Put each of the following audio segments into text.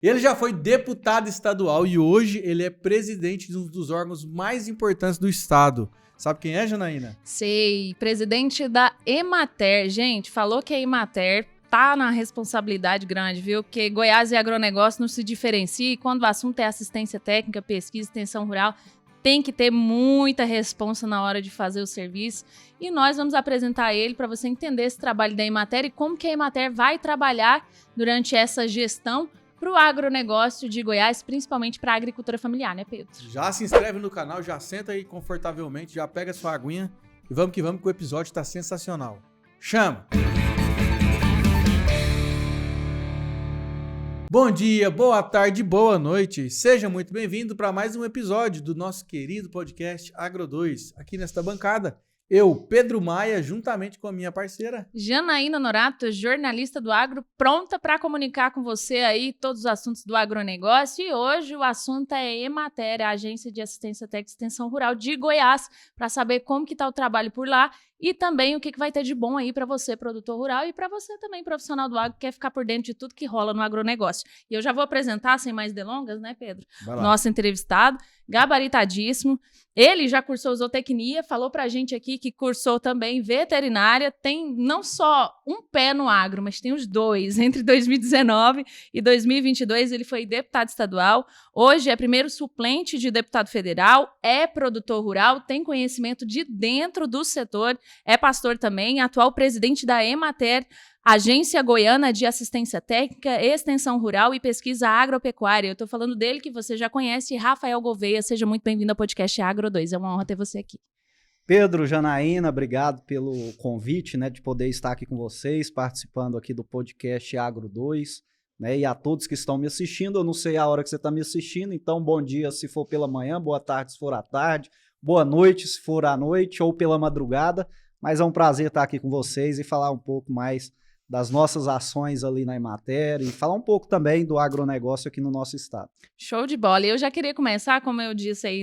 Ele já foi deputado estadual e hoje ele é presidente de um dos órgãos mais importantes do estado. Sabe quem é, Janaína? Sei, presidente da Emater. Gente, falou que a Emater tá na responsabilidade grande, viu? Porque Goiás e agronegócio não se diferenciam e quando o assunto é assistência técnica, pesquisa, extensão rural, tem que ter muita responsa na hora de fazer o serviço. E nós vamos apresentar ele para você entender esse trabalho da Emater e como que a Emater vai trabalhar durante essa gestão para o agronegócio de Goiás, principalmente para a agricultura familiar, né, Pedro? Já se inscreve no canal, já senta aí confortavelmente, já pega sua aguinha e vamos que o episódio tá sensacional. Chama! Bom dia, boa tarde, boa noite. Seja muito bem-vindo para mais um episódio do nosso querido podcast Agro 2. Aqui nesta bancada, eu, Pedro Maia, juntamente com a minha parceira Janaína Norato, jornalista do agro, pronta para comunicar com você aí todos os assuntos do agronegócio. E hoje o assunto é Emater, a Agência de Assistência Técnica e Extensão Rural de Goiás, para saber como que está o trabalho por lá e também o que vai ter de bom aí para você, produtor rural, e para você também, profissional do agro, que quer ficar por dentro de tudo que rola no agronegócio. E eu já vou apresentar, sem mais delongas, né, Pedro? Nosso entrevistado, gabaritadíssimo. Ele já cursou zootecnia, falou pra gente aqui que cursou também veterinária, tem não só um pé no agro, mas tem os dois. Entre 2019 e 2022 ele foi deputado estadual, hoje é primeiro suplente de deputado federal, é produtor rural, tem conhecimento de dentro do setor, é pastor também, atual presidente da Emater, Agência Goiana de Assistência Técnica, Extensão Rural e Pesquisa Agropecuária. Eu estou falando dele que você já conhece, Rafael Gouveia. Seja muito bem-vindo ao podcast Agro 2. É uma honra ter você aqui. Pedro, Janaína, obrigado pelo convite, né, de poder estar aqui com vocês, participando aqui do podcast Agro 2, né, e a todos que estão me assistindo. Eu não sei a hora que você está me assistindo, então bom dia se for pela manhã, boa tarde se for à tarde, boa noite se for à noite ou pela madrugada, mas é um prazer estar aqui com vocês e falar um pouco mais das nossas ações ali na Emater e falar um pouco também do agronegócio aqui no nosso estado. Show de bola. Eu já queria começar, como eu disse aí,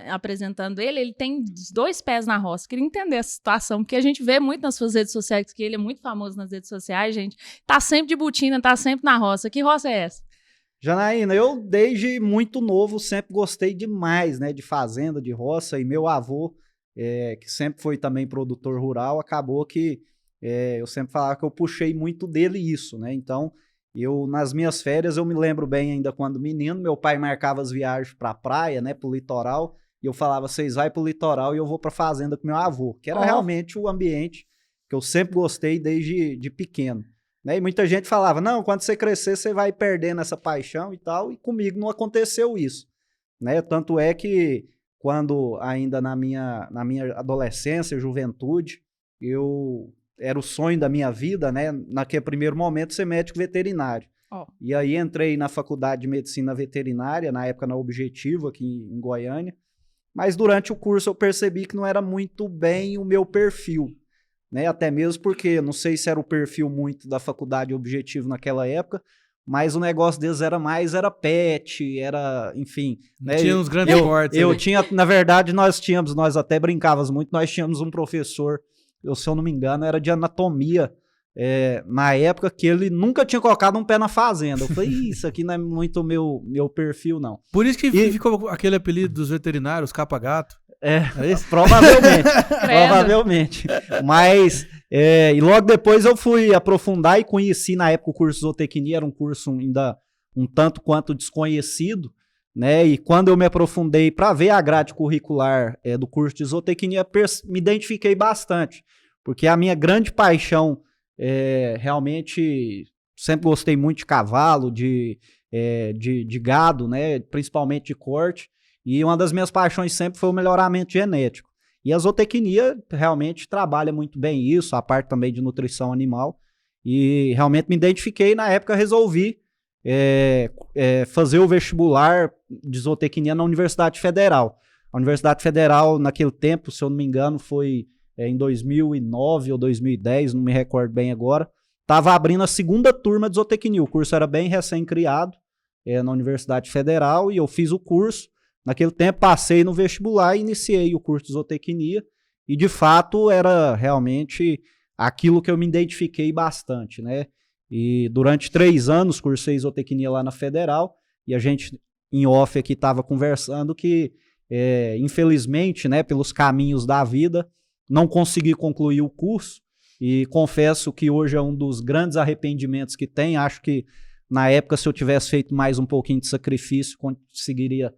apresentando ele tem dois pés na roça. Queria entender essa situação, porque a gente vê muito nas suas redes sociais, que ele é muito famoso nas redes sociais, gente. Tá sempre de botina, tá sempre na roça. Que roça é essa? Janaína, eu desde muito novo sempre gostei demais, né, de fazenda, de roça, e meu avô, que sempre foi também produtor rural, acabou que eu sempre falava que eu puxei muito dele isso, né? Então, nas minhas férias, eu me lembro bem ainda quando menino, meu pai marcava as viagens pra praia, né, pro litoral, e eu falava, vocês vai pro litoral e eu vou pra fazenda com meu avô, que era realmente o ambiente que eu sempre gostei desde de pequeno, né? E muita gente falava, não, quando você crescer, você vai perdendo essa paixão e tal, e comigo não aconteceu isso, né? Tanto é que quando ainda na minha adolescência, juventude, era o sonho da minha vida, né? Naquele primeiro momento, ser médico veterinário. E aí entrei na faculdade de medicina veterinária, na época na Objetivo, aqui em Goiânia. Mas durante o curso eu percebi que não era muito bem o meu perfil, né? Até mesmo porque, não sei se era o perfil muito da faculdade Objetivo naquela época, mas o negócio deles era pet, era, enfim. Né? Tinha uns grandes cortes. Na verdade, nós até brincávamos muito, nós tínhamos um professor, se eu não me engano, era de anatomia, na época que ele nunca tinha colocado um pé na fazenda. Eu falei, isso aqui não é muito meu perfil, não. Por isso que ficou aquele apelido dos veterinários, capa-gato. É isso? Provavelmente. Mas, e logo depois eu fui aprofundar e conheci na época o curso de zootecnia, era um curso ainda um tanto quanto desconhecido, né? E quando eu me aprofundei para ver a grade curricular do curso de zootecnia, me identifiquei bastante, porque a minha grande paixão, realmente, sempre gostei muito de cavalo, de gado, né? Principalmente de corte, e uma das minhas paixões sempre foi o melhoramento genético. E a zootecnia realmente trabalha muito bem isso, a parte também de nutrição animal, e realmente me identifiquei, na época resolvi fazer o vestibular de zootecnia na Universidade Federal. A Universidade Federal, naquele tempo, se eu não me engano, foi em 2009 ou 2010, não me recordo bem agora, estava abrindo a segunda turma de zootecnia. O curso era bem recém-criado na Universidade Federal e eu fiz o curso. Naquele tempo, passei no vestibular e iniciei o curso de zootecnia e, de fato, era realmente aquilo que eu me identifiquei bastante, né? E durante 3 anos cursei zootecnia lá na Federal, e a gente, em off aqui, estava conversando que, infelizmente, né, pelos caminhos da vida, não consegui concluir o curso, e confesso que hoje é um dos grandes arrependimentos que tem. Acho que na época, se eu tivesse feito mais um pouquinho de sacrifício, conseguiria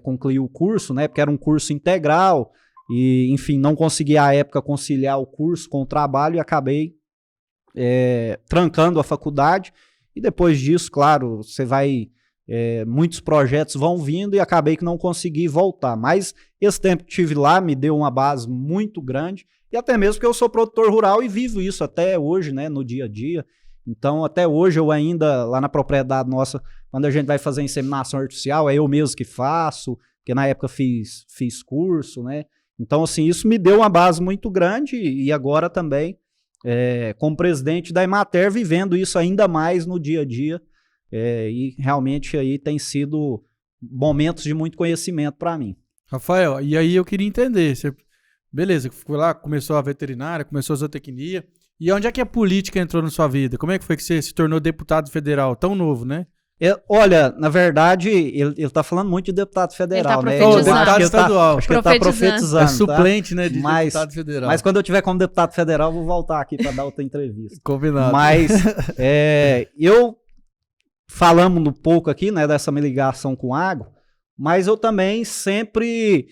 concluir o curso, né, porque era um curso integral, e enfim, não consegui à época conciliar o curso com o trabalho e acabei trancando a faculdade. E depois disso, claro, você vai... muitos projetos vão vindo e acabei que não consegui voltar. Mas esse tempo que tive lá me deu uma base muito grande, e até mesmo porque eu sou produtor rural e vivo isso até hoje, né, no dia a dia. Então, até hoje, eu ainda, lá na propriedade nossa, quando a gente vai fazer inseminação artificial, é eu mesmo que faço, porque na época fiz curso, né? Então, assim, isso me deu uma base muito grande, e agora também, como presidente da Emater, vivendo isso ainda mais no dia a dia, e realmente aí tem sido momentos de muito conhecimento para mim. Rafael, e aí eu queria entender, beleza, foi lá, começou a veterinária, começou a zootecnia, e onde é que a política entrou na sua vida? Como é que foi que você se tornou deputado federal, tão novo, né? Olha, na verdade, ele tá falando muito de deputado federal, né? Deputado estadual. Acho que ele tá profetizando. É suplente, tá? né, de deputado federal. Mas quando eu tiver como deputado federal, eu vou voltar aqui para dar outra entrevista. Combinado. Mas eu falamos um pouco aqui, né, dessa minha ligação com o agro, mas eu também sempre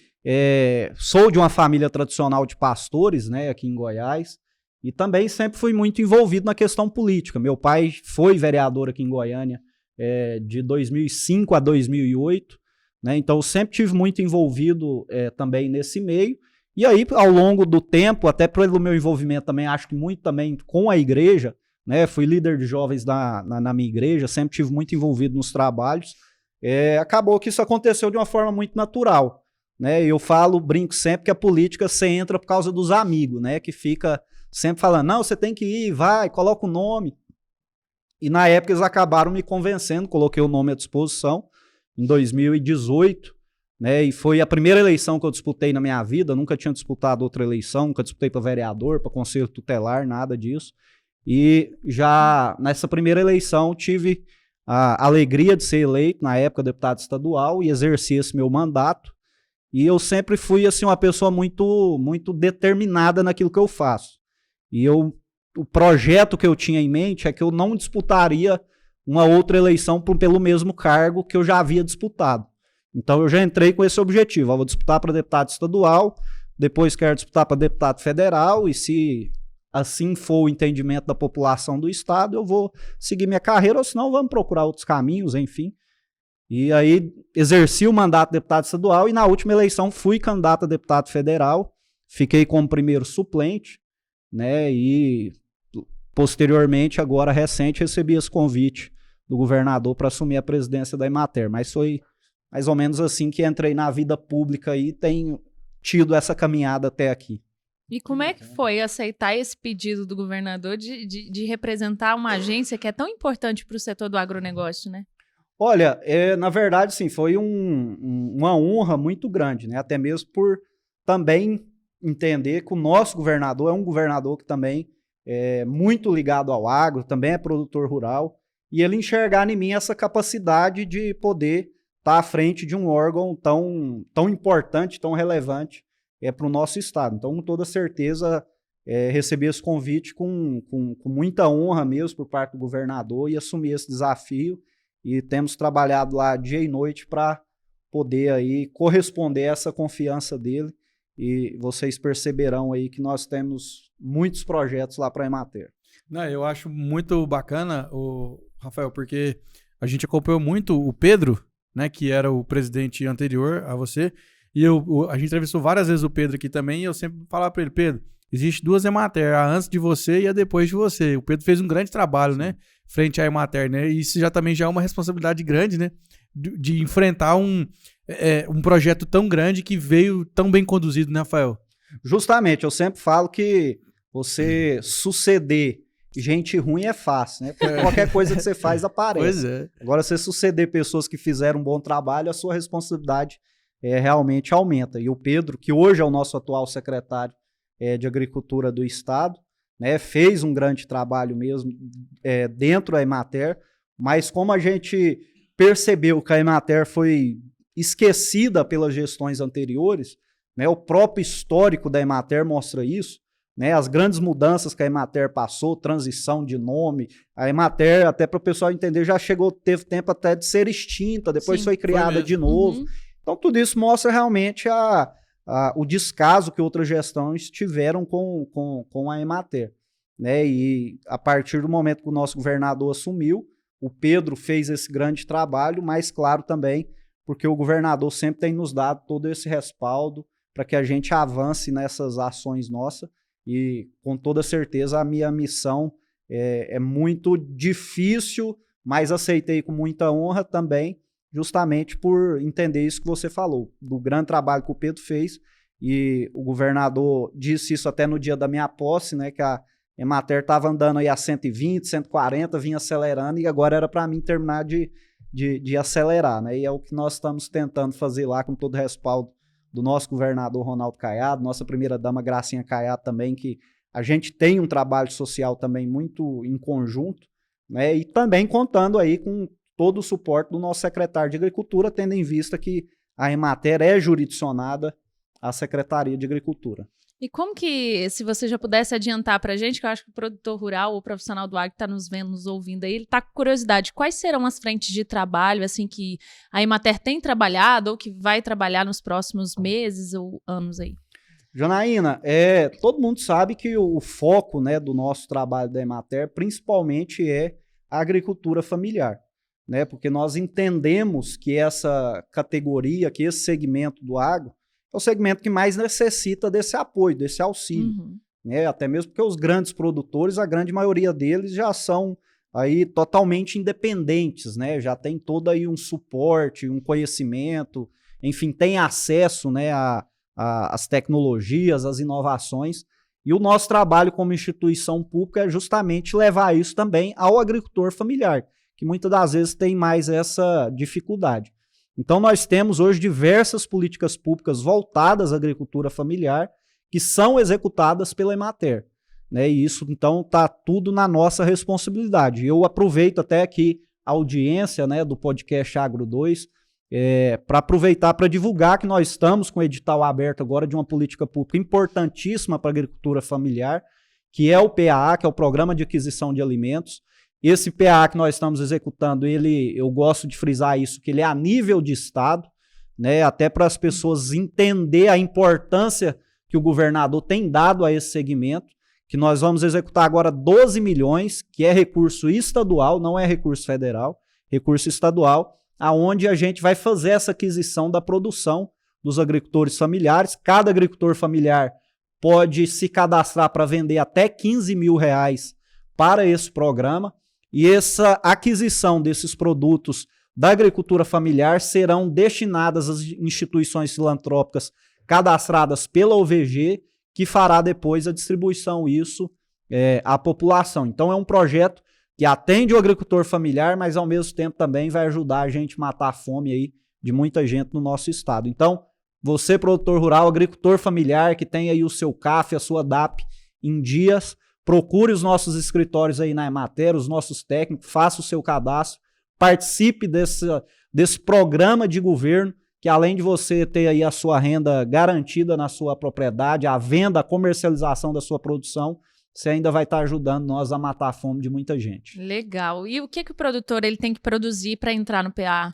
sou de uma família tradicional de pastores, né, aqui em Goiás, e também sempre fui muito envolvido na questão política. Meu pai foi vereador aqui em Goiânia de 2005 a 2008, né, então eu sempre tive muito envolvido também nesse meio. E aí, ao longo do tempo, até pelo meu envolvimento também, acho que muito também com a igreja, né, fui líder de jovens na minha igreja, sempre tive muito envolvido nos trabalhos, acabou que isso aconteceu de uma forma muito natural, né? Eu brinco sempre que a política você entra por causa dos amigos, né, que fica sempre falando, não, você tem que ir, vai, coloca o nome. E na época eles acabaram me convencendo, coloquei o nome à disposição, em 2018, né, e foi a primeira eleição que eu disputei na minha vida, nunca tinha disputado outra eleição, nunca disputei para vereador, para conselho tutelar, nada disso. E já nessa primeira eleição tive a alegria de ser eleito, na época deputado estadual, e exerci esse meu mandato. E eu sempre fui assim, uma pessoa muito, muito determinada naquilo que eu faço. E o projeto que eu tinha em mente é que eu não disputaria uma outra eleição pelo mesmo cargo que eu já havia disputado. Então eu já entrei com esse objetivo. Eu vou disputar para deputado estadual, depois quero disputar para deputado federal, e se assim for o entendimento da população do estado, eu vou seguir minha carreira, ou senão vamos procurar outros caminhos, enfim. E aí exerci o mandato de deputado estadual, e na última eleição fui candidato a deputado federal, fiquei como primeiro suplente, né, e posteriormente, agora recente, recebi esse convite do governador para assumir a presidência da Emater, mas foi mais ou menos assim que entrei na vida pública e tenho tido essa caminhada até aqui. E como é que foi aceitar esse pedido do governador de representar uma agência que é tão importante para o setor do agronegócio, né? Olha, na verdade, sim, foi uma honra muito grande, né? Até mesmo por também entender que o nosso governador é um governador que também é muito ligado ao agro, também é produtor rural, e ele enxergar em mim essa capacidade de poder estar à frente de um órgão tão importante, tão relevante para o nosso estado. Então, com toda certeza, recebi esse convite com muita honra mesmo por parte do governador e assumir esse desafio, e temos trabalhado lá dia e noite para poder aí corresponder a essa confiança dele, e vocês perceberão aí que nós temos muitos projetos lá para a Emater. Não, eu acho muito bacana, Rafael, porque a gente acompanhou muito o Pedro, né, que era o presidente anterior a você, e a gente entrevistou várias vezes o Pedro aqui também, e eu sempre falava para ele, Pedro, existe 2 Emater, a antes de você e a depois de você. O Pedro fez um grande trabalho, né, frente à Emater, né, e isso também já é uma responsabilidade grande, né, de enfrentar um projeto tão grande que veio tão bem conduzido, né, Rafael? Justamente, eu sempre falo que você suceder gente ruim é fácil, né? Porque qualquer coisa que você faz aparece. Pois é. Agora, você suceder pessoas que fizeram um bom trabalho, a sua responsabilidade realmente aumenta. E o Pedro, que hoje é o nosso atual secretário de Agricultura do Estado, né, fez um grande trabalho mesmo dentro da Emater, mas como a gente percebeu que a Emater foi esquecida pelas gestões anteriores, né, o próprio histórico da Emater mostra isso, né, as grandes mudanças que a Emater passou, transição de nome, a Emater, até para o pessoal entender, já teve tempo até de ser extinta, depois foi criada de novo. Então tudo isso mostra realmente o descaso que outras gestões tiveram com a Emater, né? E a partir do momento que o nosso governador assumiu, o Pedro fez esse grande trabalho, mas claro também, porque o governador sempre tem nos dado todo esse respaldo para que a gente avance nessas ações nossas, e com toda certeza a minha missão é muito difícil, mas aceitei com muita honra também, justamente por entender isso que você falou, do grande trabalho que o Pedro fez, e o governador disse isso até no dia da minha posse, né, que a Emater estava andando aí a 120, 140, vinha acelerando, e agora era para mim terminar de acelerar, né, e é o que nós estamos tentando fazer lá, com todo o respaldo do nosso governador Ronaldo Caiado, nossa primeira-dama Gracinha Caiado também, que a gente tem um trabalho social também muito em conjunto, né, e também contando aí com todo o suporte do nosso secretário de Agricultura, tendo em vista que a Emater é jurisdicionada à Secretaria de Agricultura. E como que, se você já pudesse adiantar para a gente, que eu acho que o produtor rural, o profissional do agro que está nos vendo, nos ouvindo aí, ele está com curiosidade, quais serão as frentes de trabalho, assim, que a Emater tem trabalhado ou que vai trabalhar nos próximos meses ou anos aí? Janaína, todo mundo sabe que o foco, né, do nosso trabalho da Emater, principalmente é a agricultura familiar, né, porque nós entendemos que essa categoria, que esse segmento do agro, é o segmento que mais necessita desse apoio, desse auxílio, né, até mesmo porque os grandes produtores, a grande maioria deles já são aí totalmente independentes, né, já tem todo aí um suporte, um conhecimento, enfim, tem acesso, né, às tecnologias, às inovações, e o nosso trabalho como instituição pública é justamente levar isso também ao agricultor familiar, que muitas das vezes tem mais essa dificuldade. Então nós temos hoje diversas políticas públicas voltadas à agricultura familiar que são executadas pela Emater, né? E isso então está tudo na nossa responsabilidade. Eu aproveito até aqui a audiência, né, do podcast Agro 2 para aproveitar para divulgar que nós estamos com o edital aberto agora de uma política pública importantíssima para a agricultura familiar, que é o PAA, que é o Programa de Aquisição de Alimentos. Esse PA que nós estamos executando, eu gosto de frisar isso, que ele é a nível de Estado, né, até para as pessoas entenderem a importância que o governador tem dado a esse segmento, que nós vamos executar agora 12 milhões, que é recurso estadual, não é recurso federal, recurso estadual, aonde a gente vai fazer essa aquisição da produção dos agricultores familiares. Cada agricultor familiar pode se cadastrar para vender até R$15 mil para esse programa. E essa aquisição desses produtos da agricultura familiar serão destinadas às instituições filantrópicas cadastradas pela OVG, que fará depois a distribuição à população. Então é um projeto que atende o agricultor familiar, mas ao mesmo tempo também vai ajudar a gente a matar a fome aí de muita gente no nosso estado. Então, você, produtor rural, agricultor familiar, que tem aí o seu CAF, a sua DAP em dias, procure os nossos escritórios aí na Emater, os nossos técnicos, faça o seu cadastro, participe desse programa de governo, que além de você ter aí a sua renda garantida na sua propriedade, a venda, a comercialização da sua produção, você ainda vai estar ajudando nós a matar a fome de muita gente. Legal. E o que o produtor ele tem que produzir para entrar no PA?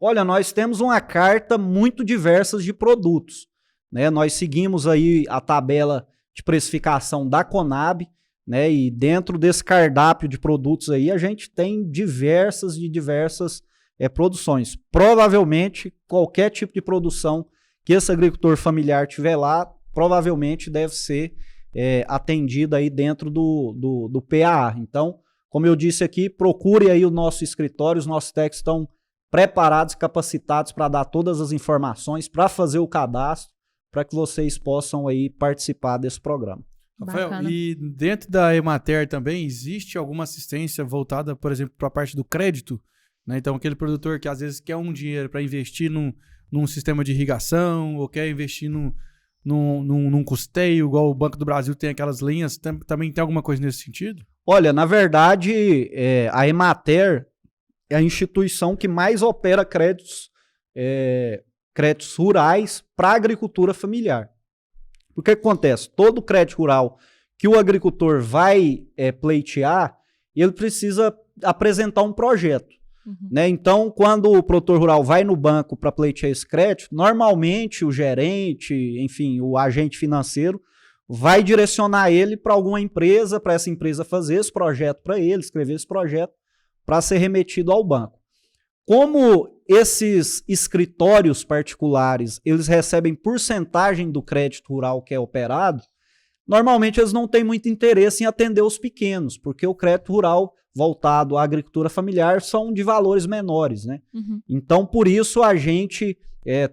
Olha, nós temos uma carta muito diversa de produtos, né? Nós seguimos aí a tabela de precificação da Conab, né? E dentro desse cardápio de produtos aí, a gente tem diversas produções. Provavelmente, qualquer tipo de produção que esse agricultor familiar tiver lá, provavelmente deve ser atendida aí dentro do PAA. Então, como eu disse aqui, procure aí o nosso escritório, os nossos técnicos estão preparados e capacitados para dar todas as informações, para fazer o cadastro, para que vocês possam aí participar desse programa. Rafael, Bacana. e dentro da Emater também existe alguma assistência voltada, por exemplo, para a parte do crédito? Né? Então, aquele produtor que às vezes quer um dinheiro para investir num sistema de irrigação ou quer investir num custeio, igual o Banco do Brasil tem aquelas linhas? Também tem alguma coisa nesse sentido? Olha, na verdade, a Emater é a instituição que mais opera créditos rurais para a agricultura familiar. O que acontece? Todo crédito rural que o agricultor vai pleitear, ele precisa apresentar um projeto. Né? Então, quando o produtor rural vai no banco para pleitear esse crédito, normalmente o gerente, enfim, o agente financeiro, vai direcionar ele para alguma empresa, para essa empresa fazer esse projeto para ele, escrever esse projeto, para ser remetido ao banco. Como esses escritórios particulares, eles recebem porcentagem do crédito rural que é operado, normalmente eles não têm muito interesse em atender os pequenos, porque o crédito rural voltado à agricultura familiar são de valores menores, né? Então, por isso, a gente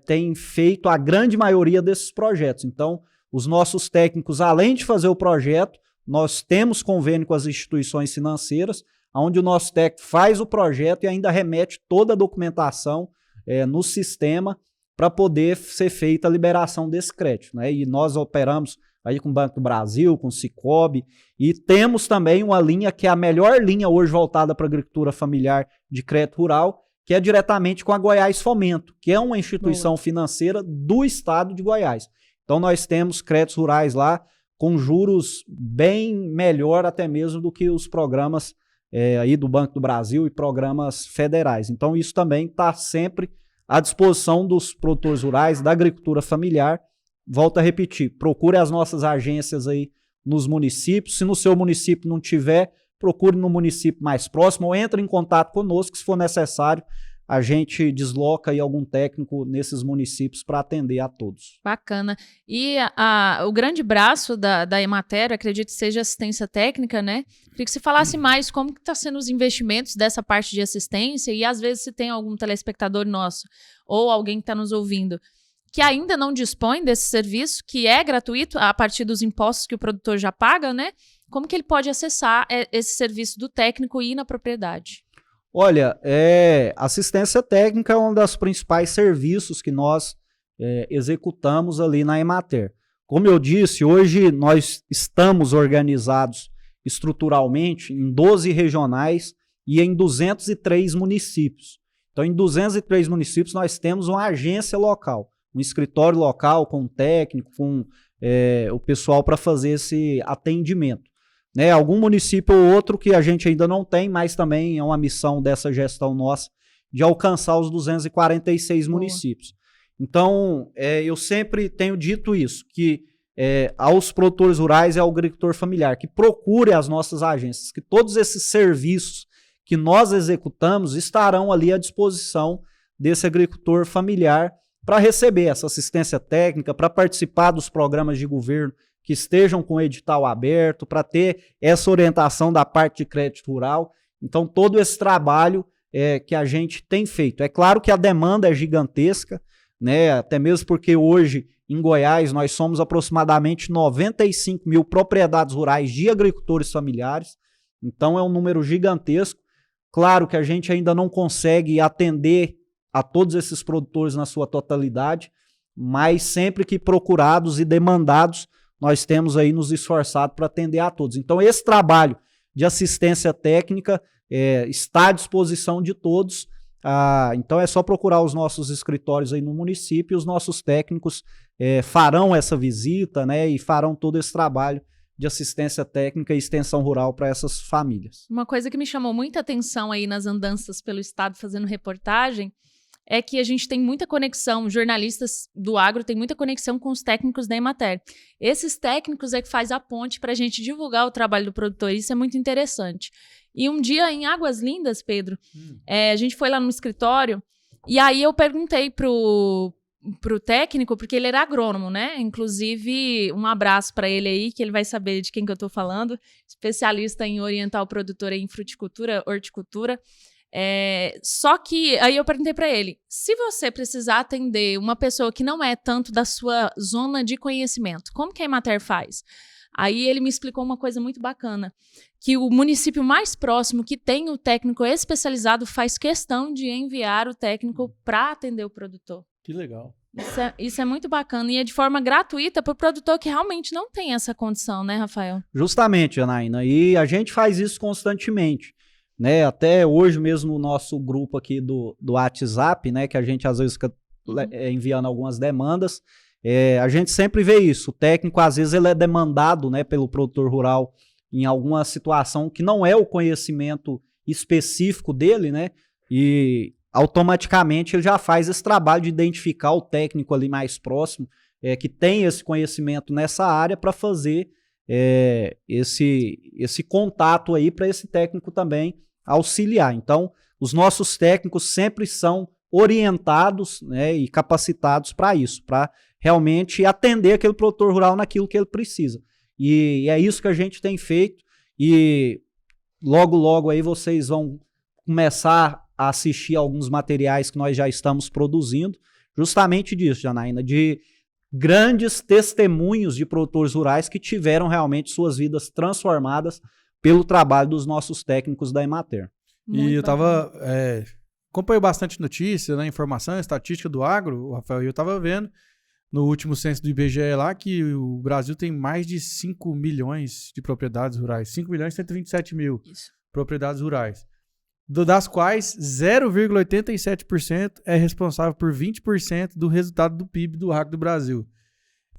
tem feito a grande maioria desses projetos. Então, os nossos técnicos, além de fazer o projeto, nós temos convênio com as instituições financeiras, onde o nosso técnico faz o projeto e ainda remete toda a documentação no sistema para poder ser feita a liberação desse crédito, né? E nós operamos aí com o Banco do Brasil, com o Sicoob, e temos também uma linha que é a melhor linha hoje voltada para a agricultura familiar de crédito rural, que é diretamente com a Goiás Fomento, que é uma instituição financeira do estado de Goiás. Então nós temos créditos rurais lá com juros bem melhor até mesmo do que os programas aí do Banco do Brasil e programas federais. Então isso também está sempre à disposição dos produtores rurais, da agricultura familiar. Volto a repetir, procure as nossas agências aí nos municípios. Se no seu município não tiver, procure no município mais próximo ou entre em contato conosco, se for necessário. A gente desloca aí algum técnico nesses municípios para atender a todos. Bacana. E o grande braço da Emater, acredito que seja assistência técnica, né? Queria que você falasse mais como que está sendo os investimentos dessa parte de assistência e às vezes se tem algum telespectador nosso ou alguém que está nos ouvindo que ainda não dispõe desse serviço, que é gratuito a partir dos impostos que o produtor já paga, né? Como que ele pode acessar esse serviço do técnico e ir na propriedade? Olha, assistência técnica é um dos principais serviços que nós executamos ali na Emater. Como eu disse, hoje nós estamos organizados estruturalmente em 12 regionais e em 203 municípios. Então, em 203 municípios nós temos uma agência local, um escritório local com um técnico, com o pessoal para fazer esse atendimento. Né, algum município ou outro que a gente ainda não tem, mas também é uma missão dessa gestão nossa de alcançar os 246 municípios. Então, eu sempre tenho dito isso, que aos produtores rurais e ao agricultor familiar, que procure as nossas agências, que todos esses serviços que nós executamos estarão ali à disposição desse agricultor familiar para receber essa assistência técnica, para participar dos programas de governo que estejam com o edital aberto, para ter essa orientação da parte de crédito rural. Então, todo esse trabalho que a gente tem feito. É claro que a demanda é gigantesca, né? Até mesmo porque hoje, em Goiás, nós somos aproximadamente 95 mil propriedades rurais de agricultores familiares. Então, é um número gigantesco. Claro que a gente ainda não consegue atender a todos esses produtores na sua totalidade, mas sempre que procurados e demandados, nós temos aí nos esforçado para atender a todos. Então, esse trabalho de assistência técnica está à disposição de todos. Então, é só procurar os nossos escritórios aí no município e os nossos técnicos farão essa visita, né, e farão todo esse trabalho de assistência técnica e extensão rural para essas famílias. Uma coisa que me chamou muita atenção aí nas andanças pelo estado fazendo reportagem é que a gente tem muita conexão, jornalistas do agro têm muita conexão com os técnicos da Emater. Esses técnicos é que faz a ponte para a gente divulgar o trabalho do produtor, isso é muito interessante. E um dia em Águas Lindas, Pedro, a gente foi lá no escritório e aí eu perguntei pro técnico, porque ele era agrônomo, né? Inclusive, um abraço para ele aí, que ele vai saber de quem que eu tô falando, especialista em orientar o produtor em fruticultura, horticultura. Só que aí eu perguntei para ele, se você precisar atender uma pessoa que não é tanto da sua zona de conhecimento, como que a Emater faz? Aí ele me explicou uma coisa muito bacana, que o município mais próximo que tem o técnico especializado faz questão de enviar o técnico para atender o produtor. Que legal. Isso é muito bacana e é de forma gratuita para o produtor que realmente não tem essa condição, né, Rafael? Justamente, Janaína, e a gente faz isso constantemente, né? Até hoje mesmo no nosso grupo aqui do WhatsApp, né, que a gente às vezes fica enviando algumas demandas, a gente sempre vê isso. O técnico, às vezes, ele é demandado, né, pelo produtor rural em alguma situação que não é o conhecimento específico dele, né? E automaticamente ele já faz esse trabalho de identificar o técnico ali mais próximo, que tem esse conhecimento nessa área para fazer esse contato aí para esse técnico também auxiliar. Então, os nossos técnicos sempre são orientados, né, e capacitados para isso, para realmente atender aquele produtor rural naquilo que ele precisa. E é isso que a gente tem feito e logo, logo aí vocês vão começar a assistir alguns materiais que nós já estamos produzindo, justamente disso, Janaína, de grandes testemunhos de produtores rurais que tiveram realmente suas vidas transformadas pelo trabalho dos nossos técnicos da Emater. E eu tava... acompanho bastante notícia, né, informação, estatística do agro, o Rafael, e eu tava vendo no último censo do IBGE lá que o Brasil tem mais de 5 milhões de propriedades rurais. 5 milhões e 127 mil propriedades rurais. Das quais 0,87% é responsável por 20% do resultado do PIB do agro do Brasil.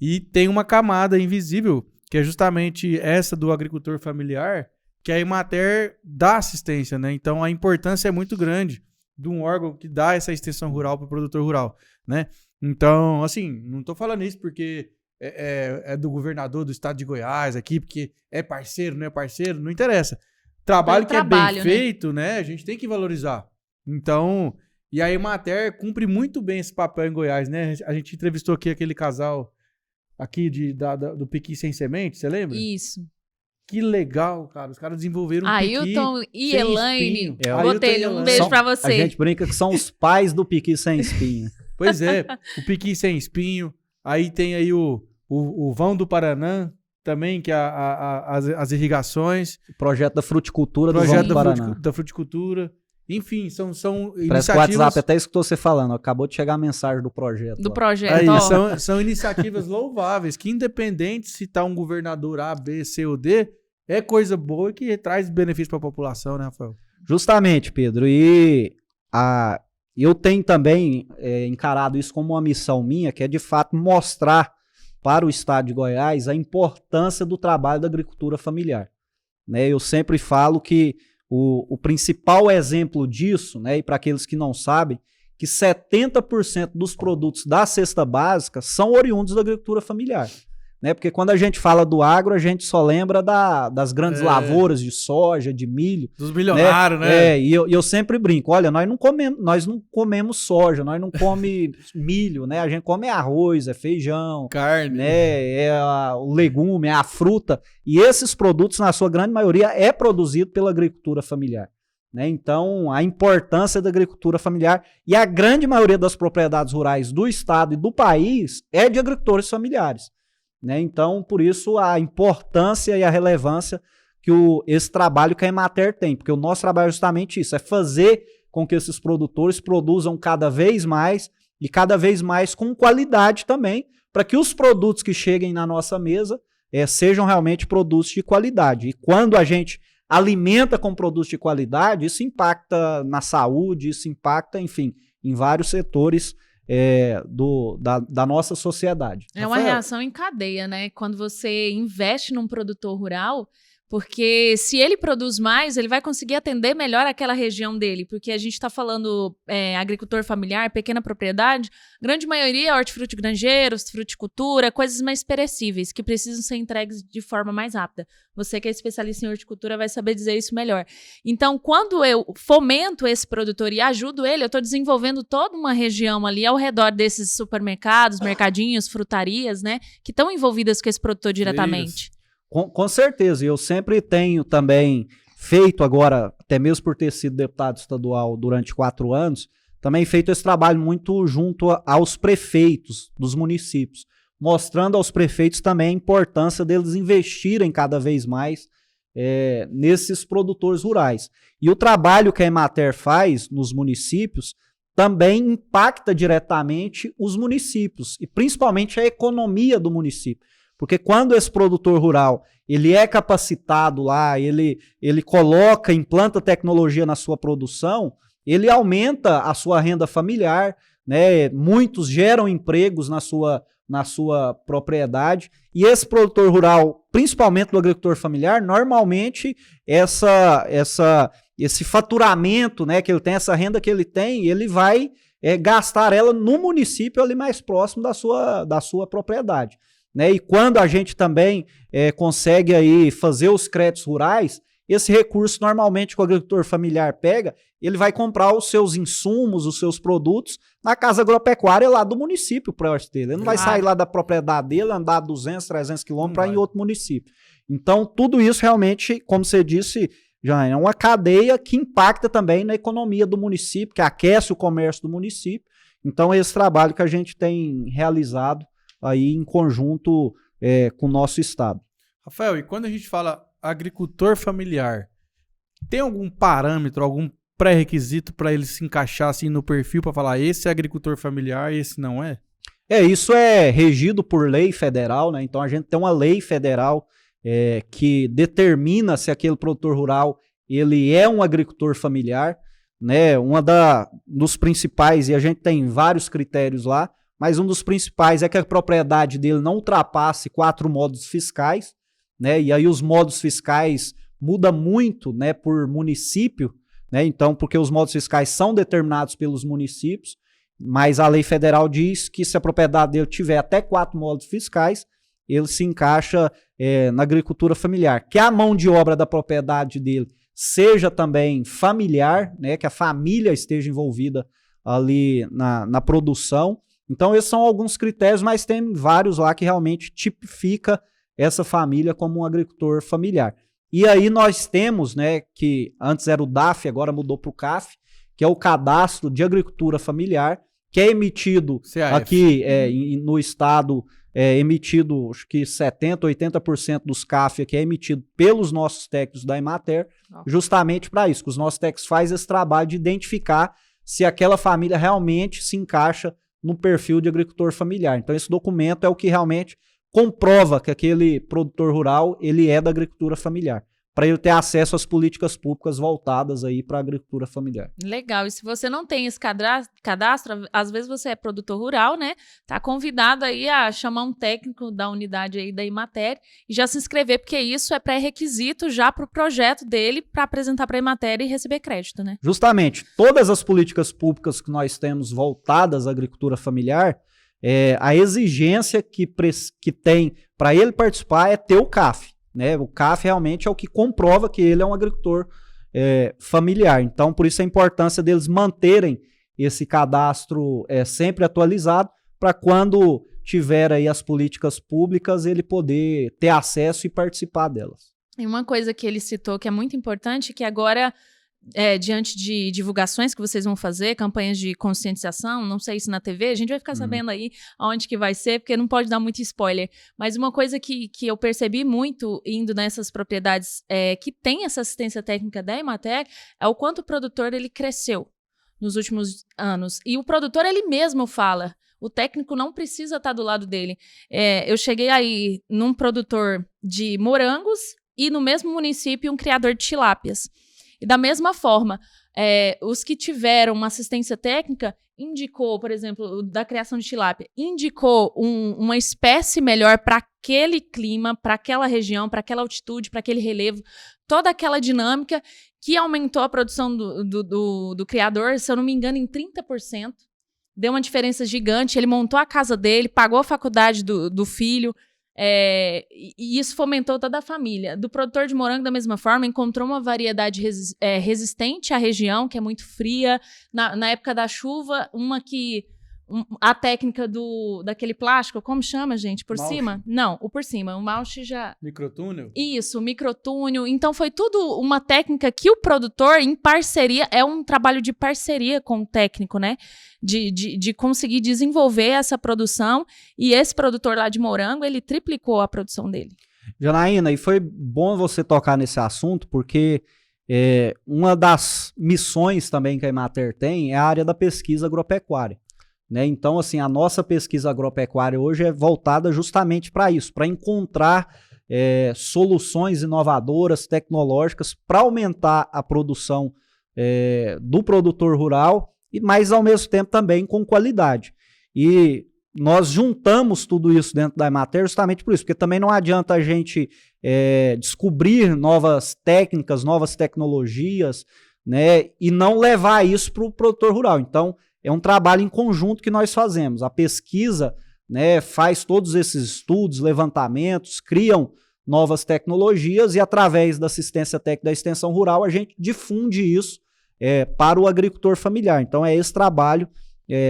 E tem uma camada invisível, que é justamente essa do agricultor familiar, que a Emater dá assistência, né? Então a importância é muito grande de um órgão que dá essa extensão rural para o produtor rural, né? Então, assim, não estou falando isso porque é do governador do estado de Goiás aqui, porque é parceiro, não é parceiro, não interessa. Trabalho que é bem feito, né? A gente tem que valorizar. Então, e a Emater cumpre muito bem esse papel em Goiás, né? A gente entrevistou aqui aquele casal aqui do piqui sem semente, você lembra? Isso. Que legal, cara. Os caras desenvolveram um piqui Ailton e Elaine. Botei um beijo pra você. A gente brinca que são os pais do piqui sem espinho. Pois é, o piqui sem espinho. Aí tem aí o vão do Paraná também, que é as irrigações. O projeto da fruticultura do Vão do Paraná. Da fruticultura. Enfim, são iniciativas... Parece que o WhatsApp até escutou você falando. Acabou de chegar a mensagem do projeto. Do projeto, aí, são iniciativas louváveis, que independente se tá um governador A, B, C ou D, é coisa boa que traz benefício para a população, né, Rafael? Justamente, Pedro. E eu tenho também encarado isso como uma missão minha, que é de fato mostrar para o estado de Goiás a importância do trabalho da agricultura familiar. Né? Eu sempre falo que o principal exemplo disso, né, e para aqueles que não sabem, que 70% dos produtos da cesta básica são oriundos da agricultura familiar. Né? Porque quando a gente fala do agro, a gente só lembra das grandes lavouras de soja, de milho. Dos milionários, né? E eu sempre brinco, olha, nós não comemos soja, nós não comemos milho, né? A gente come arroz, feijão, carne, né? O legume, a fruta. E esses produtos, na sua grande maioria, é produzido pela agricultura familiar. Né? Então, a importância da agricultura familiar e a grande maioria das propriedades rurais do estado e do país é de agricultores familiares. Né? Então, por isso, a importância e a relevância que esse trabalho que a Emater tem, porque o nosso trabalho é justamente isso, é fazer com que esses produtores produzam cada vez mais e cada vez mais com qualidade também, para que os produtos que cheguem na nossa mesa sejam realmente produtos de qualidade. E quando a gente alimenta com produtos de qualidade, isso impacta na saúde, isso impacta, enfim, em vários setores da nossa sociedade. É uma reação em cadeia, né? Quando você investe num produtor rural, porque se ele produz mais, ele vai conseguir atender melhor aquela região dele, porque a gente está falando agricultor familiar, pequena propriedade, grande maioria é hortifruti grangeiros, fruticultura, coisas mais perecíveis, que precisam ser entregues de forma mais rápida. Você que é especialista em horticultura vai saber dizer isso melhor. Então, quando eu fomento esse produtor e ajudo ele, eu estou desenvolvendo toda uma região ali ao redor desses supermercados, mercadinhos, frutarias, né, que estão envolvidas com esse produtor diretamente. Isso. Com certeza, eu sempre tenho também feito agora, até mesmo por ter sido deputado estadual durante 4 anos, também feito esse trabalho muito junto aos prefeitos dos municípios, mostrando aos prefeitos também a importância deles investirem cada vez mais nesses produtores rurais. E o trabalho que a Emater faz nos municípios também impacta diretamente os municípios e principalmente a economia do município. Porque quando esse produtor rural ele é capacitado lá, ele coloca, implanta tecnologia na sua produção, ele aumenta a sua renda familiar, né? Muitos geram empregos na sua propriedade. E esse produtor rural, principalmente do agricultor familiar, normalmente esse faturamento, né, que ele tem, essa renda que ele tem, ele vai gastar ela no município ali mais próximo da sua propriedade. Né? E quando a gente também consegue aí fazer os créditos rurais, esse recurso normalmente que o agricultor familiar pega, ele vai comprar os seus insumos, os seus produtos na casa agropecuária lá do município próximo dele. Ele não vai sair lá da propriedade dele, andar 200, 300 quilômetros para ir em outro município. Então, tudo isso realmente, como você disse, já é uma cadeia que impacta também na economia do município, que aquece o comércio do município. Então, esse trabalho que a gente tem realizado aí em conjunto com o nosso estado. Rafael, e quando a gente fala agricultor familiar, tem algum parâmetro, algum pré-requisito para ele se encaixar assim no perfil para falar esse é agricultor familiar e esse não é? Isso é regido por lei federal, né? Então a gente tem uma lei federal que determina se aquele produtor rural ele é um agricultor familiar, né? Dos principais, e a gente tem vários critérios lá, mas um dos principais é que a propriedade dele não ultrapasse 4 modos fiscais, né? E aí os modos fiscais mudam muito, né, por município, né? Então, porque os modos fiscais são determinados pelos municípios, mas a lei federal diz que se a propriedade dele tiver até 4 modos fiscais, ele se encaixa na agricultura familiar. Que a mão de obra da propriedade dele seja também familiar, né? Que a família esteja envolvida ali na produção. Então, esses são alguns critérios, mas tem vários lá que realmente tipifica essa família como um agricultor familiar. E aí nós temos, né, que antes era o DAF, agora mudou para o CAF, que é o Cadastro de Agricultura Familiar, que é emitido aqui no estado, emitido, acho que 70%, 80% dos CAF aqui é emitido pelos nossos técnicos da Emater, justamente para isso, que os nossos técnicos fazem esse trabalho de identificar se aquela família realmente se encaixa no perfil de agricultor familiar. Então esse documento é o que realmente comprova que aquele produtor rural ele é da agricultura familiar, para ele ter acesso às políticas públicas voltadas aí para a agricultura familiar. Legal. E se você não tem esse cadastro, às vezes você é produtor rural, né? Tá convidado aí a chamar um técnico da unidade aí da Emater e já se inscrever, porque isso é pré-requisito já para o projeto dele para apresentar para a Emater e receber crédito, né? Justamente. Todas as políticas públicas que nós temos voltadas à agricultura familiar, a exigência que tem para ele participar é ter o CAF. Né? O CAF realmente é o que comprova que ele é um agricultor familiar. Então, por isso a importância deles manterem esse cadastro sempre atualizado, para quando tiver aí as políticas públicas, ele poder ter acesso e participar delas. E uma coisa que ele citou que é muito importante, que agora, diante de divulgações que vocês vão fazer, campanhas de conscientização, não sei se na TV, a gente vai ficar sabendo aí aonde que vai ser, porque não pode dar muito spoiler. Mas uma coisa que eu percebi muito indo nessas propriedades que tem essa assistência técnica da Emater, é o quanto o produtor ele cresceu nos últimos anos. E o produtor ele mesmo fala, o técnico não precisa estar do lado dele. Eu cheguei aí num produtor de morangos e no mesmo município um criador de tilápias. E da mesma forma, os que tiveram uma assistência técnica indicou, por exemplo, da criação de tilápia, indicou uma espécie melhor para aquele clima, para aquela região, para aquela altitude, para aquele relevo, toda aquela dinâmica que aumentou a produção do criador, se eu não me engano, em 30%. Deu uma diferença gigante. Ele montou a casa dele, pagou a faculdade do filho, e isso fomentou toda a família. Do produtor de morango, da mesma forma, encontrou uma variedade resistente à região, que é muito fria. Na época da chuva, a técnica daquele plástico, como chama, gente? Por Mulch. Cima? Não, o por cima. O mulch já... Microtúnel? Isso, microtúnel. Então, foi tudo uma técnica que o produtor, em parceria, é um trabalho de parceria com o técnico, né? De conseguir desenvolver essa produção. E esse produtor lá de morango, ele triplicou a produção dele. Janaína, e foi bom você tocar nesse assunto, porque uma das missões também que a Emater tem é a área da pesquisa agropecuária. Né? Então, assim, a nossa pesquisa agropecuária hoje é voltada justamente para isso, para encontrar soluções inovadoras, tecnológicas, para aumentar a produção do produtor rural, mas ao mesmo tempo também com qualidade. E nós juntamos tudo isso dentro da Emater justamente por isso, porque também não adianta a gente descobrir novas técnicas, novas tecnologias, né, e não levar isso para o produtor rural. Então, é um trabalho em conjunto que nós fazemos. A pesquisa, né, faz todos esses estudos, levantamentos, criam novas tecnologias e através da assistência técnica da extensão rural a gente difunde isso para o agricultor familiar. Então é esse trabalho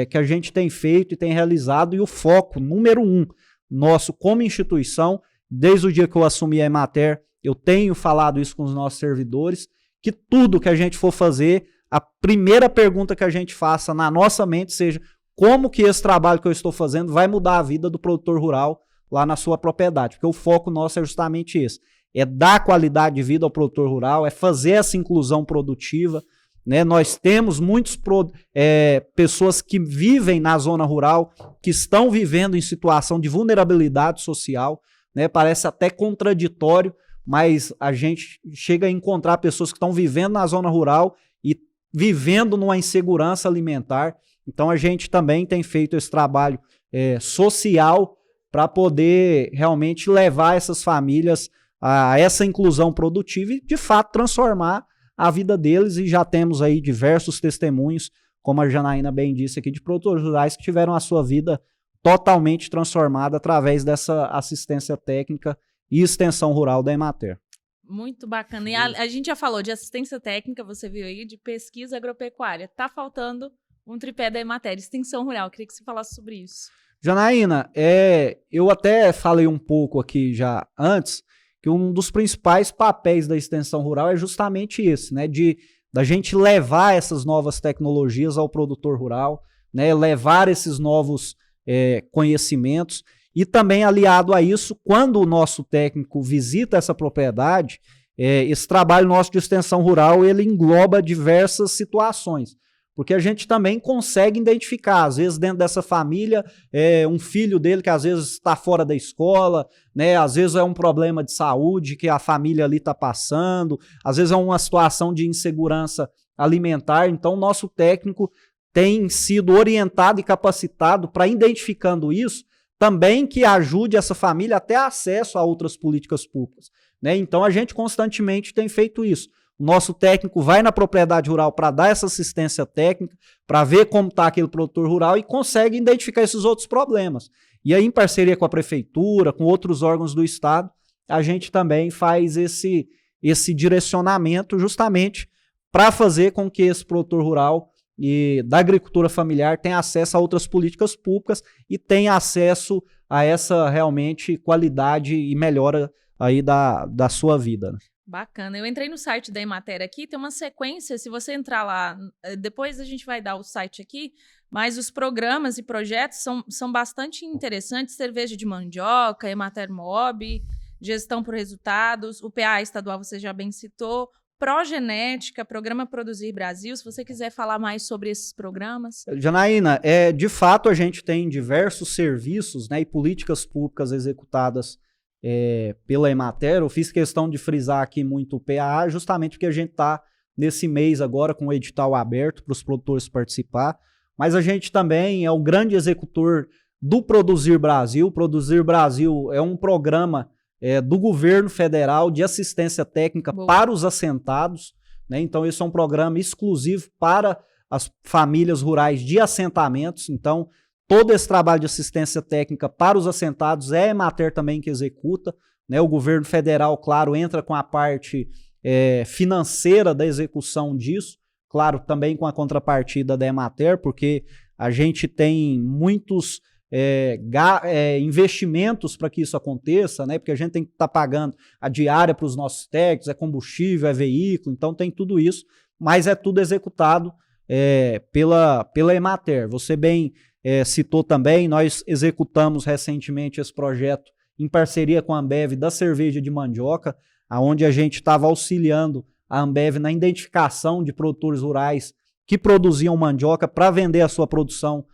que a gente tem feito e tem realizado, e o foco número 1 nosso como instituição, desde o dia que eu assumi a Emater, eu tenho falado isso com os nossos servidores, que tudo que a gente for fazer, a primeira pergunta que a gente faça na nossa mente seja: como que esse trabalho que eu estou fazendo vai mudar a vida do produtor rural lá na sua propriedade? Porque o foco nosso é justamente esse, é dar qualidade de vida ao produtor rural, é fazer essa inclusão produtiva, né? Nós temos muitas pessoas que vivem na zona rural, que estão vivendo em situação de vulnerabilidade social, né? Parece até contraditório, mas a gente chega a encontrar pessoas que estão vivendo na zona rural e vivendo numa insegurança alimentar. Então a gente também tem feito esse trabalho social para poder realmente levar essas famílias a essa inclusão produtiva e, de fato, transformar a vida deles. E já temos aí diversos testemunhos, como a Janaína bem disse aqui, de produtores rurais que tiveram a sua vida totalmente transformada através dessa assistência técnica e extensão rural da Emater. Muito bacana. E a gente já falou de assistência técnica, você viu aí, de pesquisa agropecuária. Tá faltando um tripé da Emater, extensão rural. Queria que você falasse sobre isso. Janaína, eu até falei um pouco aqui já antes, que um dos principais papéis da extensão rural é justamente esse, né, da gente levar essas novas tecnologias ao produtor rural, né, levar esses novos conhecimentos. E também, aliado a isso, quando o nosso técnico visita essa propriedade, esse trabalho nosso de extensão rural, ele engloba diversas situações, porque a gente também consegue identificar, às vezes dentro dessa família, um filho dele que às vezes está fora da escola, né? Às vezes é um problema de saúde que a família ali está passando, às vezes é uma situação de insegurança alimentar. Então o nosso técnico tem sido orientado e capacitado para, identificando isso, também que ajude essa família a ter acesso a outras políticas públicas, né? Então a gente constantemente tem feito isso. O nosso técnico vai na propriedade rural para dar essa assistência técnica, para ver como está aquele produtor rural e consegue identificar esses outros problemas. E aí, em parceria com a prefeitura, com outros órgãos do estado, a gente também faz esse direcionamento justamente para fazer com que esse produtor rural e da agricultura familiar tenha acesso a outras políticas públicas e tenha acesso a essa realmente qualidade e melhora aí da sua vida, né? Bacana. Eu entrei no site da Emater aqui, tem uma sequência, se você entrar lá, depois a gente vai dar o site aqui, mas os programas e projetos são bastante interessantes. Cerveja de mandioca, Emater Mob, gestão por resultados, o PA estadual você já bem citou, Progenética, Programa Produzir Brasil. Se você quiser falar mais sobre esses programas. Janaína, de fato a gente tem diversos serviços, né, e políticas públicas executadas pela Emater. Eu fiz questão de frisar aqui muito o PAA, justamente porque a gente está nesse mês agora com o edital aberto para os produtores participar, mas a gente também é o grande executor do Produzir Brasil. Produzir Brasil é um programa do governo federal de assistência técnica para os assentados, né? Então esse é um programa exclusivo para as famílias rurais de assentamentos. Então todo esse trabalho de assistência técnica para os assentados é a Emater também que executa, né? O governo federal, claro, entra com a parte financeira da execução disso, claro, também com a contrapartida da Emater, porque a gente tem muitos investimentos para que isso aconteça, né? Porque a gente tem que estar pagando a diária para os nossos técnicos, combustível, veículo, então tem tudo isso, mas é tudo executado pela Emater. Você bem citou também, nós executamos recentemente esse projeto em parceria com a Ambev da cerveja de mandioca, onde a gente estava auxiliando a Ambev na identificação de produtores rurais que produziam mandioca para vender a sua produção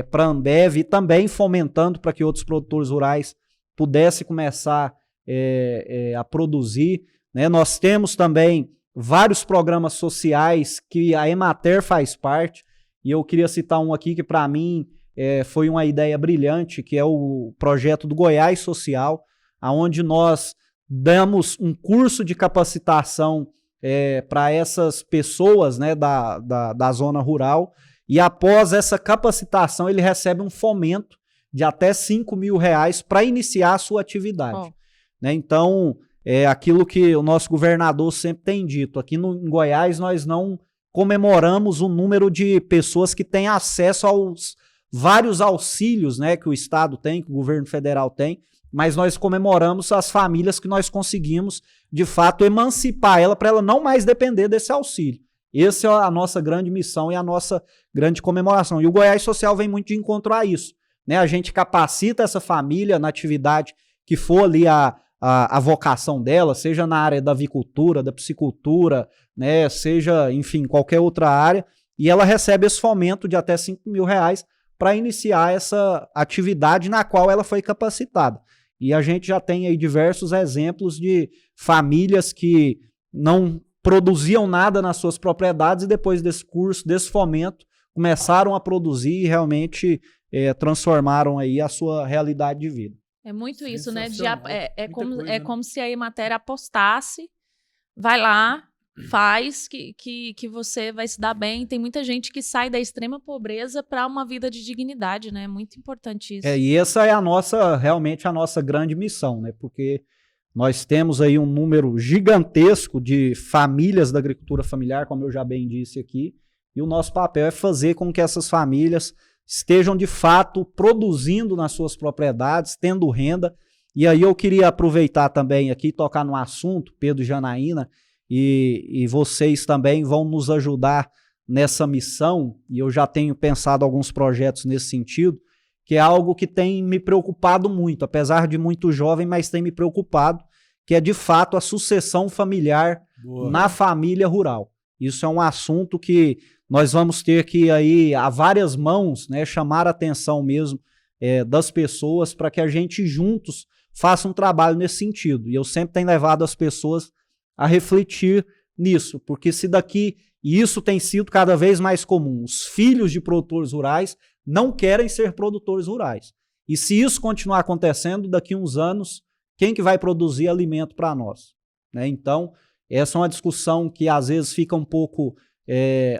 para a Ambev e também fomentando para que outros produtores rurais pudessem começar a produzir, né? Nós temos também vários programas sociais que a Emater faz parte, e eu queria citar um aqui que para mim foi uma ideia brilhante, que é o projeto do Goiás Social, onde nós damos um curso de capacitação para essas pessoas, né, da zona rural, e após essa capacitação ele recebe um fomento de até R$5.000 para iniciar a sua atividade. Né? Então, é aquilo que o nosso governador sempre tem dito, aqui em Goiás nós não comemoramos o número de pessoas que têm acesso aos vários auxílios, né, que o Estado tem, que o governo federal tem, mas nós comemoramos as famílias que nós conseguimos, de fato, emancipar ela para ela não mais depender desse auxílio. Essa é a nossa grande missão e a nossa grande comemoração. E o Goiás Social vem muito de encontro a isso, né? A gente capacita essa família na atividade que for ali a vocação dela, seja na área da avicultura, da piscicultura, né? Seja, enfim, qualquer outra área, e ela recebe esse fomento de até R$5.000 para iniciar essa atividade na qual ela foi capacitada. E a gente já tem aí diversos exemplos de famílias que não produziam nada nas suas propriedades e depois desse curso, desse fomento, começaram a produzir e realmente transformaram aí a sua realidade de vida. É muito isso, né? Como se a Emater apostasse, vai lá, faz que você vai se dar bem. Tem muita gente que sai da extrema pobreza para uma vida de dignidade, né? É muito importante isso. E essa é realmente a nossa grande missão, né? Porque nós temos aí um número gigantesco de famílias da agricultura familiar, como eu já bem disse aqui, e o nosso papel é fazer com que essas famílias estejam de fato produzindo nas suas propriedades, tendo renda. E aí eu queria aproveitar também aqui, tocar no assunto, Pedro e Janaína, e vocês também vão nos ajudar nessa missão, e eu já tenho pensado alguns projetos nesse sentido, que é algo que tem me preocupado muito, apesar de muito jovem, mas tem me preocupado, que é de fato a sucessão familiar na família rural. Isso é um assunto que nós vamos ter que aí, a várias mãos, né, chamar a atenção mesmo das pessoas para que a gente juntos faça um trabalho nesse sentido. E eu sempre tenho levado as pessoas a refletir nisso, porque se daqui, e isso tem sido cada vez mais comum, os filhos de produtores rurais não querem ser produtores rurais. E se isso continuar acontecendo, daqui a uns anos, quem que vai produzir alimento para nós? Né? Então, essa é uma discussão que às vezes fica um pouco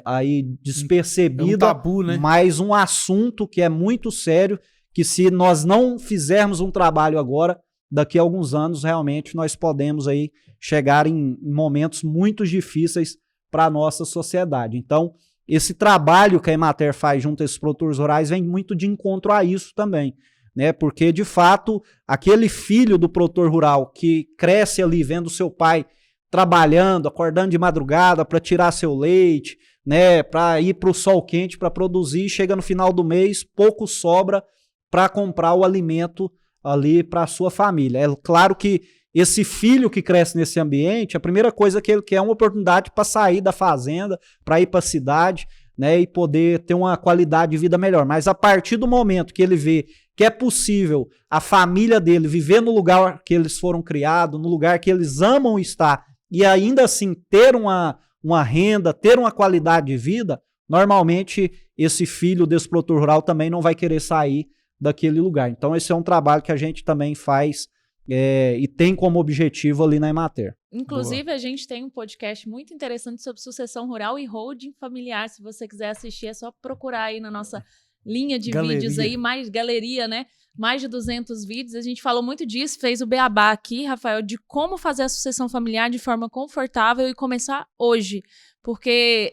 aí despercebida, um tabu, né? Mas um assunto que é muito sério, que se nós não fizermos um trabalho agora, daqui a alguns anos realmente nós podemos aí chegar em momentos muito difíceis para a nossa sociedade. Então, esse trabalho que a Emater faz junto a esses produtores rurais vem muito de encontro a isso também, né? Porque, de fato, aquele filho do produtor rural que cresce ali vendo seu pai trabalhando, acordando de madrugada para tirar seu leite, né? Para ir para o sol quente para produzir, chega no final do mês, pouco sobra para comprar o alimento ali para a sua família. É claro que esse filho que cresce nesse ambiente, a primeira coisa que ele quer é uma oportunidade para sair da fazenda, para ir para a cidade, né, e poder ter uma qualidade de vida melhor. Mas a partir do momento que ele vê que é possível a família dele viver no lugar que eles foram criados, no lugar que eles amam estar, e ainda assim ter uma renda, ter uma qualidade de vida, normalmente esse filho desse produtor rural também não vai querer sair daquele lugar. Então esse é um trabalho que a gente também faz e tem como objetivo ali na Emater. Inclusive, Boa. A gente tem um podcast muito interessante sobre sucessão rural e holding familiar. Se você quiser assistir, é só procurar aí na nossa linha de vídeos aí, mais galeria, né? Mais de 200 vídeos. A gente falou muito disso, fez o beabá aqui, Rafael, de como fazer a sucessão familiar de forma confortável e começar hoje. Porque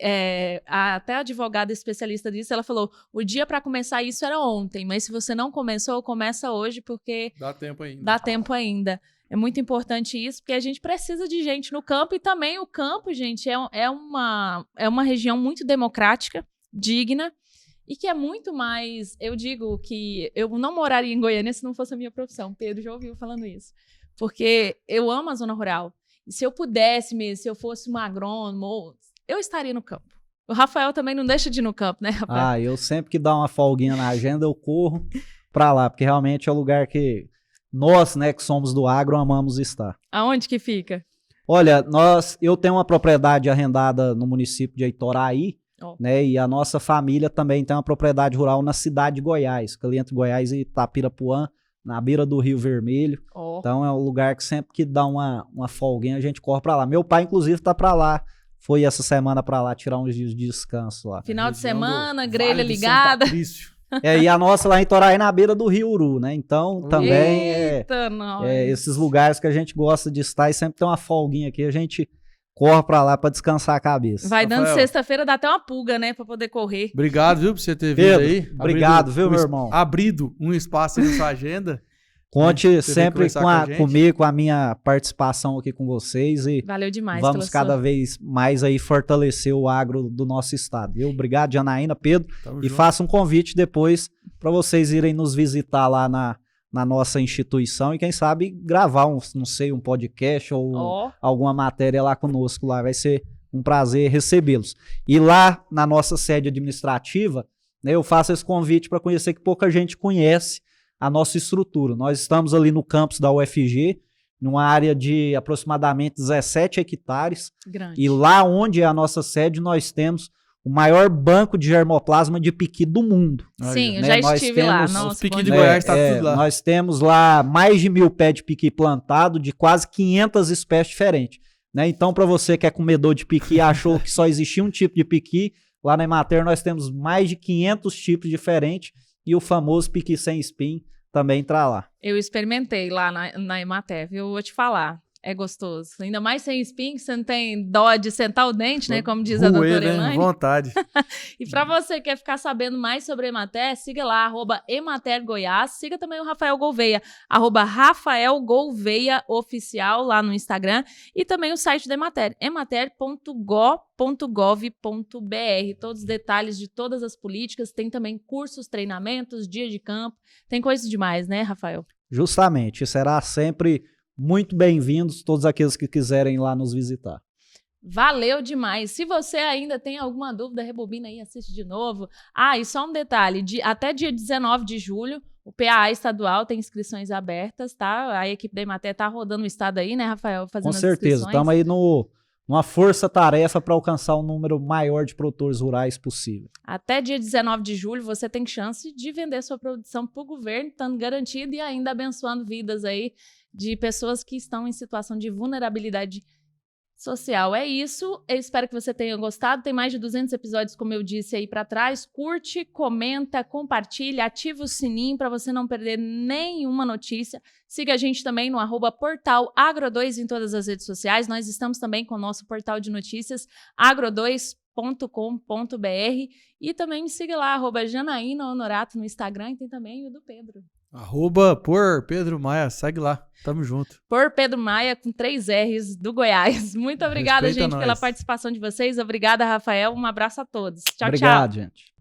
até a advogada especialista disso, ela falou, o dia para começar isso era ontem, mas se você não começou, começa hoje, porque dá tempo ainda. Dá tempo ainda. É muito importante isso, porque a gente precisa de gente no campo, e também o campo, gente, é uma região muito democrática, digna, e que é muito mais... Eu digo que eu não moraria em Goiânia se não fosse a minha profissão. Pedro já ouviu falando isso. Porque eu amo a zona rural. E se eu pudesse mesmo, se eu fosse um agrônomo, eu estaria no campo. O Rafael também não deixa de ir no campo, né, Rafael? Eu sempre que dá uma folguinha na agenda, eu corro pra lá, porque realmente é o lugar que nós, né, que somos do agro, amamos estar. Aonde que fica? Olha, eu tenho uma propriedade arrendada no município de Itoraí, né, e a nossa família também tem uma propriedade rural na cidade de Goiás, que ali entre Goiás e Itapirapuã, na beira do Rio Vermelho. Então é um lugar que sempre que dá uma folguinha, a gente corre pra lá. Meu pai, inclusive, tá pra lá. Foi essa semana pra lá tirar uns dias de descanso lá. Final de semana, grelha ligada. E a nossa lá em Itoraí na beira do Rio Uru, né? Então também esses lugares que a gente gosta de estar e sempre tem uma folguinha aqui, a gente corre pra lá pra descansar a cabeça. Vai dando sexta-feira, dá até uma pulga, né? Pra poder correr. Obrigado, viu, por você ter vindo Pedro, aí. Obrigado, viu, meu irmão? Abrido um espaço aí na sua agenda. Conte sempre comigo, com a minha participação aqui com vocês e valeu demais. Vamos cada vez mais aí fortalecer o agro do nosso estado. Viu? Obrigado, Janaína, Pedro. Tamo e junto. Faça um convite depois para vocês irem nos visitar lá na nossa instituição e quem sabe gravar um podcast ou alguma matéria lá conosco lá. Vai ser um prazer recebê-los. E lá na nossa sede administrativa, né, eu faço esse convite para conhecer que pouca gente conhece a nossa estrutura. Nós estamos ali no campus da UFG, numa área de aproximadamente 17 hectares. Grande. E lá onde é a nossa sede, nós temos o maior banco de germoplasma de piqui do mundo. Sim, eu já estive lá. Os piqui de Goiás tá tudo lá. Nós temos lá mais de 1.000 pés de piqui plantado, de quase 500 espécies diferentes. Né? Então, para você que é comedor de piqui e achou que só existia um tipo de piqui, lá na Emater nós temos mais de 500 tipos diferentes e o famoso piqui sem espinho também tá lá. Eu experimentei lá na Emater, viu? Eu vou te falar. É gostoso. Ainda mais sem espinho, que você não tem dó de sentar o dente, né? Como diz a doutora Elaine. Vontade. E para você que quer ficar sabendo mais sobre a Emater, siga lá, @EmaterGoiás. Siga também o Rafael Gouveia, @RafaelGouveiaOficial lá no Instagram. E também o site da Emater, emater.gov.br. Todos os detalhes de todas as políticas. Tem também cursos, treinamentos, dia de campo. Tem coisa demais, né, Rafael? Justamente. Será sempre muito bem-vindos todos aqueles que quiserem ir lá nos visitar. Valeu demais. Se você ainda tem alguma dúvida, rebobina aí, assiste de novo. E só um detalhe, até dia 19 de julho, o PAA estadual tem inscrições abertas, tá? A equipe da Emater tá rodando o estado aí, né, Rafael? Fazendo Com certeza, estamos aí numa força-tarefa para alcançar um número maior de produtores rurais possível. Até dia 19 de julho, você tem chance de vender sua produção para o governo, estando garantido e ainda abençoando vidas aí de pessoas que estão em situação de vulnerabilidade social. É isso, eu espero que você tenha gostado. Tem mais de 200 episódios, como eu disse aí para trás. Curte, comenta, compartilha, ativa o sininho para você não perder nenhuma notícia. Siga a gente também no @portal Agro2 em todas as redes sociais. Nós estamos também com o nosso portal de notícias, agro2.com.br. E também me siga lá, @Janaína Honorato no Instagram, e tem também o do Pedro. @por Pedro Maia, segue lá, tamo junto. Por Pedro Maia, com 3 R's do Goiás. Muito obrigada, gente, pela participação de vocês. Obrigada, Rafael. Um abraço a todos. Tchau, Obrigado, tchau. gente.